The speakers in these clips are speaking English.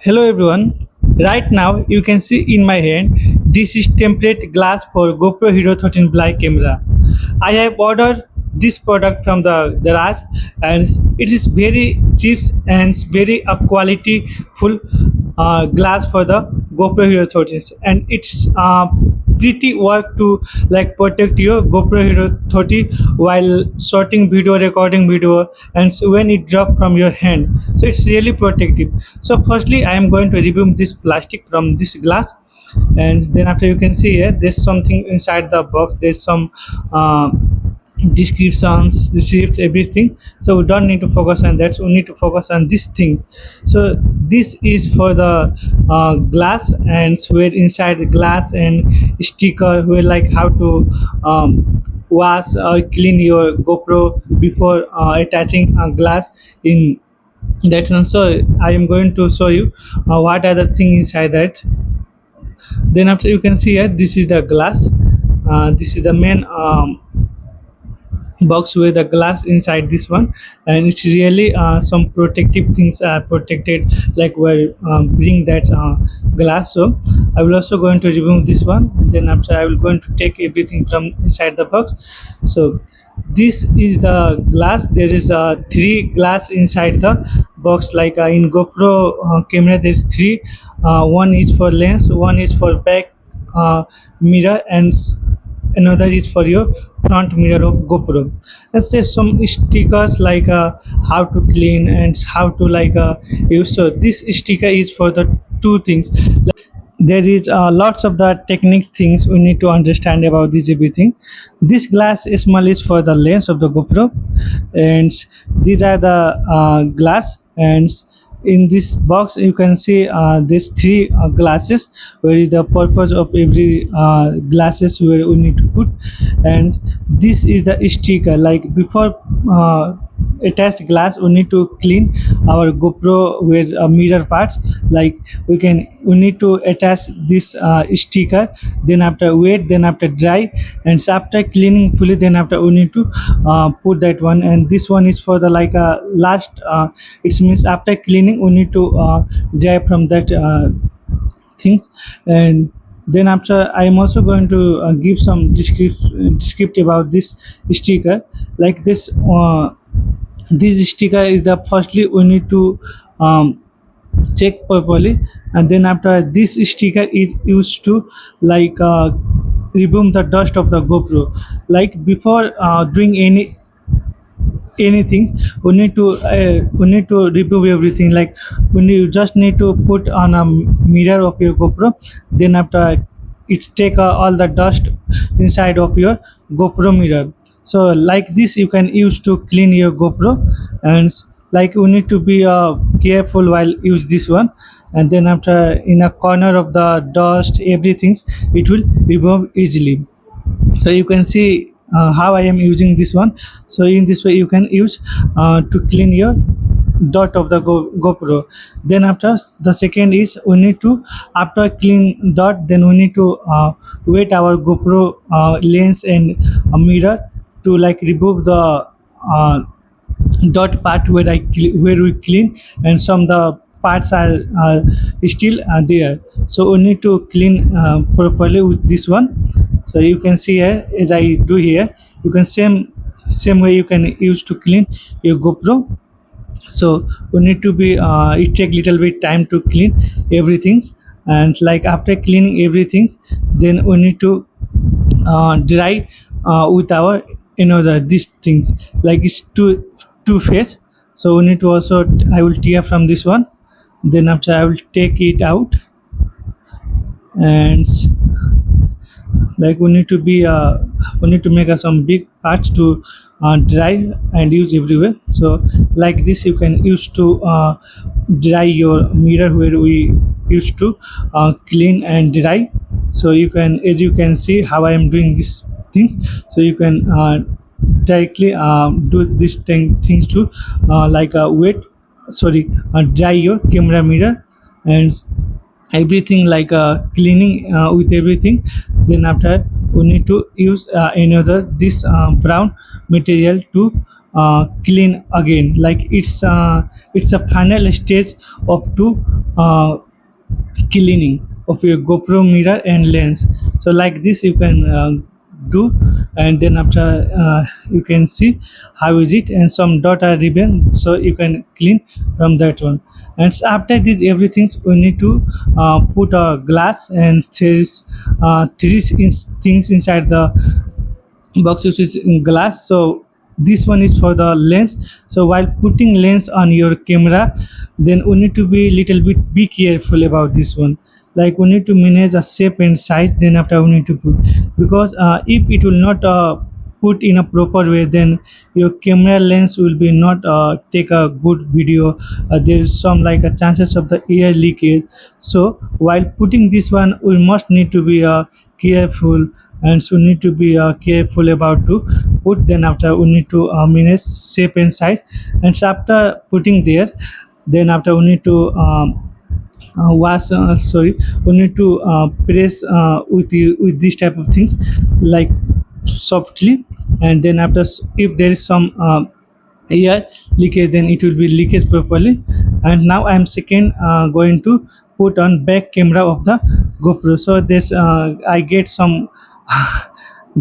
Hello everyone. Right now you can see in my hand this is temperate glass for GoPro Hero 13 Black camera. I have ordered this product from the garage and it is very cheap and very quality full glass for the GoPro Hero 13 and it's pretty work to like protect your GoPro Hero 30 while shooting video, recording video, and when it drop from your hand. So it's really protective. So firstly, I am going to remove this plastic from this glass, and then after you can see here, there's something inside the box. There's some descriptions, receipts, everything. So we don't need to focus on that. So we need to focus on these things. So this is for the glass, and where inside the glass and sticker where like how to wash or clean your GoPro before attaching a glass in that one. So I am going to show you what are the things inside that. Then after you can see here, this is the glass. This is the main box with the glass inside this one, and it's really some protective things are protected, like we're bring that glass. So I will also going to remove this one, and then after I will going to take everything from inside the box. So this is the glass. There is three glass inside the box, like in GoPro camera there's three. One is for lens, one is for back mirror, and another is for your front mirror of GoPro. Let's say some stickers like how to clean and how to like use. So this sticker is for the two things. There is lots of the techniques things we need to understand about this everything. This glass small is for the lens of the GoPro, and these are the glass. And in this box you can see these three glasses, where is the purpose of every glasses where we need to put. And this is the sticker, like before attached glass we need to clean our GoPro with mirror parts. Like we need to attach this sticker, then after wet, then after dry, and after cleaning fully, then after we need to put that one. And this one is for the like last it means after cleaning we need to dry from that things. And then after I am also going to give some descriptive about this sticker. Like this sticker is the firstly we need to check properly, and then after this sticker is used to like remove the dust of the GoPro. Like before doing anything we need to remove everything. Like you just need to put on a mirror of your GoPro, then after it's take all the dust inside of your GoPro mirror. So like this you can use to clean your GoPro. And like you need to be careful while use this one. And then after in a corner of the dust everything, it will remove easily. So you can see how I am using this one. So in this way you can use to clean your dot of the GoPro. Then after the second is we need to, after clean dot, then we need to wet our GoPro lens and mirror to like remove the dot part where we clean, and some the parts are still there. So we need to clean properly with this one. So you can see here as I do here, you can same way you can use to clean your GoPro. So we need to be it take little bit time to clean everything. And like after cleaning everything, then we need to dry with our these things. Like it's two phase, so we need to also, I will tear from this one, then after I will take it out. And like we need to make some big parts to dry and use everywhere. So like this you can use to dry your mirror where we used to clean and dry. So you can, as you can see how I am doing this thing, so you can directly do this things to like wet, sorry, dry your camera mirror and everything, like cleaning with everything. Then after we need to use another this brown material to clean again. Like it's a final stage of to cleaning of your GoPro mirror and lens. So like this you can do, and then after you can see how is it, and some dot are ribbon, so you can clean from that one. And so after this everything we need to put a glass, and there is things inside the box which is in glass. So this one is for the lens. So while putting lens on your camera, then we need to be little bit be careful about this one. Like we need to manage the shape and size, then after we need to put, because if it will not put in a proper way, then your camera lens will be not take a good video. There is some like a chances of the air leakage. So while putting this one we must need to be careful, and so need to be careful about to put. Then after we need to manage shape and size, and so after putting there, then after we need to wash sorry, we need to press with this type of things, like softly. And then after if there is some air leakage, then it will be leakage properly. And now I am second going to put on back camera of the GoPro. So this I get some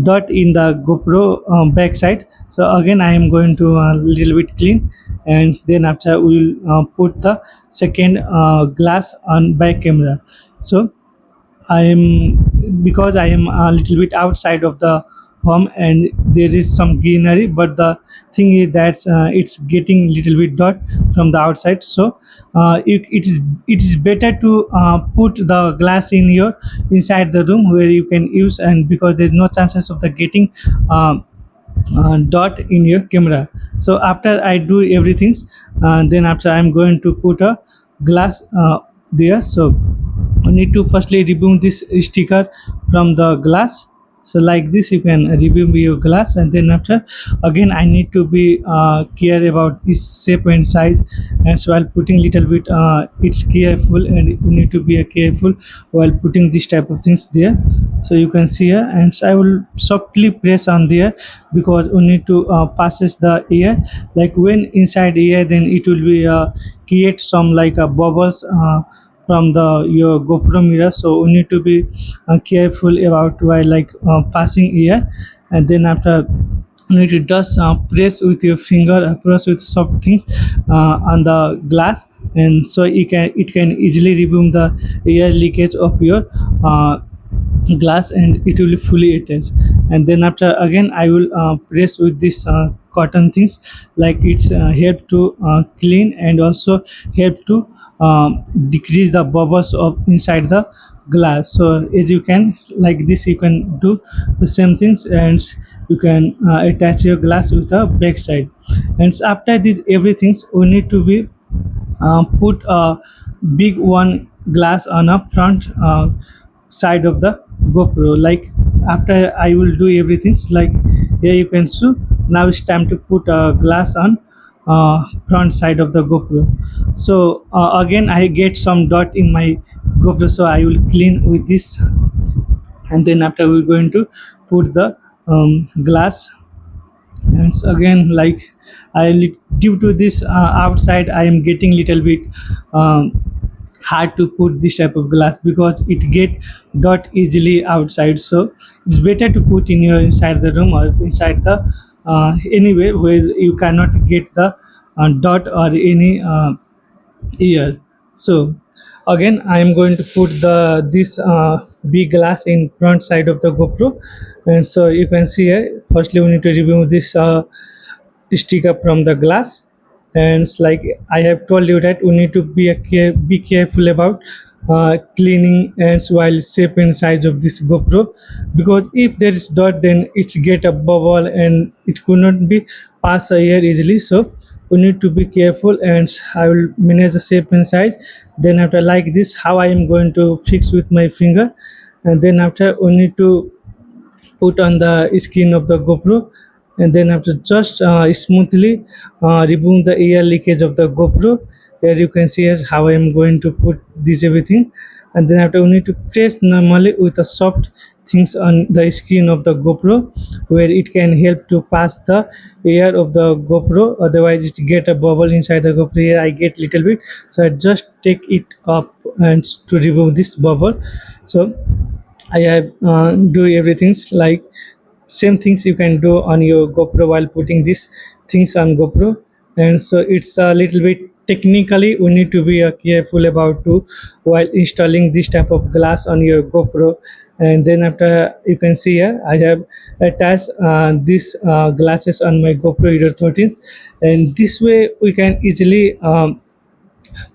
dot in the GoPro back side. So again I am going to little bit clean, and then after we will put the second glass on back camera. So I am, because I am a little bit outside of the home and there is some greenery, but the thing is that it's getting little bit dot from the outside. So it is better to put the glass in your inside the room where you can use, and because there's no chances of the getting dot in your camera. So after I do everything, then after I'm going to put a glass there. So you need to firstly remove this sticker from the glass. So like this you can remove your glass, and then after again I need to be care about this shape and size. And so while putting little bit it's careful, and you need to be careful while putting this type of things there. So you can see here, and so I will softly press on there, because we need to passes the air. Like when inside air, then it will be create some like bubbles from the your GoPro mirror. So we need to be careful about while like passing air. And then after you need to just press with your finger, press with soft things on the glass, and so it can easily remove the air leakage of your glass, and it will be fully attached. And then after again I will press with this cotton things, like it's help to clean, and also help to decrease the bubbles of inside the glass. So as you can like this you can do the same things, and you can attach your glass with the back side. And so after this everything we need to be put a big one glass on a front side of the GoPro. Like after I will do everything, like here you can see now it's time to put a glass on front side of the GoPro. So again I get some dot in my GoPro, so I will clean with this. And then after we're going to put the glass. And so again like due to this outside I am getting little bit um, hard to put this type of glass, because it get dot easily outside. So it's better to put in your inside the room or inside the anywhere where you cannot get the dot or any ear. So again I am going to put the this big glass in front side of the GoPro. And so you can see here, firstly we need to remove this sticker from the glass. And it's like I have told you that we need to be be careful about cleaning and while shape and size of this GoPro, because if there is dot then it get a bubble and it could not be pass a air easily. So we need to be careful, and I will manage the shape and size. Then after like this how I am going to fix with my finger. And then after we need to put on the skin of the GoPro. And then after just smoothly remove the air leakage of the GoPro. Here you can see as how I am going to put this everything. And then after we need to press normally with a soft things on the screen of the GoPro, where it can help to pass the air of the GoPro. Otherwise, it get a bubble inside the GoPro. Here I get little bit, so I just take it up and to remove this bubble. So I have do everything like same things you can do on your GoPro while putting these things on GoPro. And so it's a little bit technically we need to be careful about to while installing this type of glass on your GoPro. And then after you can see here I have attached these glasses on my GoPro Hero 13, and this way we can easily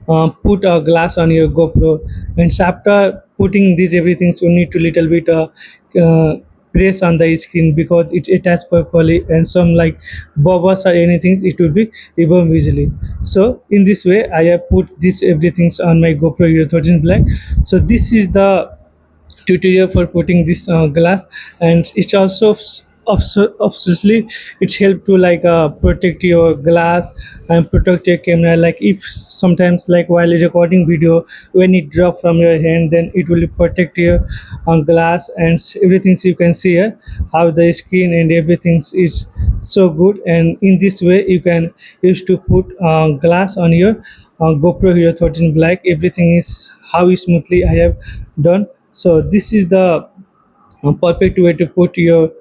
put a glass on your GoPro. And so after putting these everything, so you need to little bit uh, press on the screen because it attached properly, and some like bubbles or anything it will be removed easily. So in this way I have put this everything on my GoPro Hero 13 Black. So this is the tutorial for putting this glass, and it's also obviously it's help to like protect your glass and protect your camera. Like if sometimes like while recording video, when it drop from your hand, then it will protect your glass and everything. So you can see here how the screen and everything is so good, and in this way you can use to put glass on your GoPro Hero 13 Black. Everything is how smoothly I have done. So this is the perfect way to put your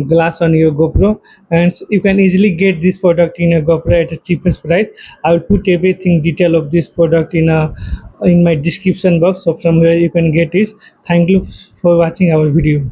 glass on your GoPro, and you can easily get this product in a GoPro at a cheapest price. I will put everything detail of this product in my description box, so from where you can get it. Thank you for watching our video.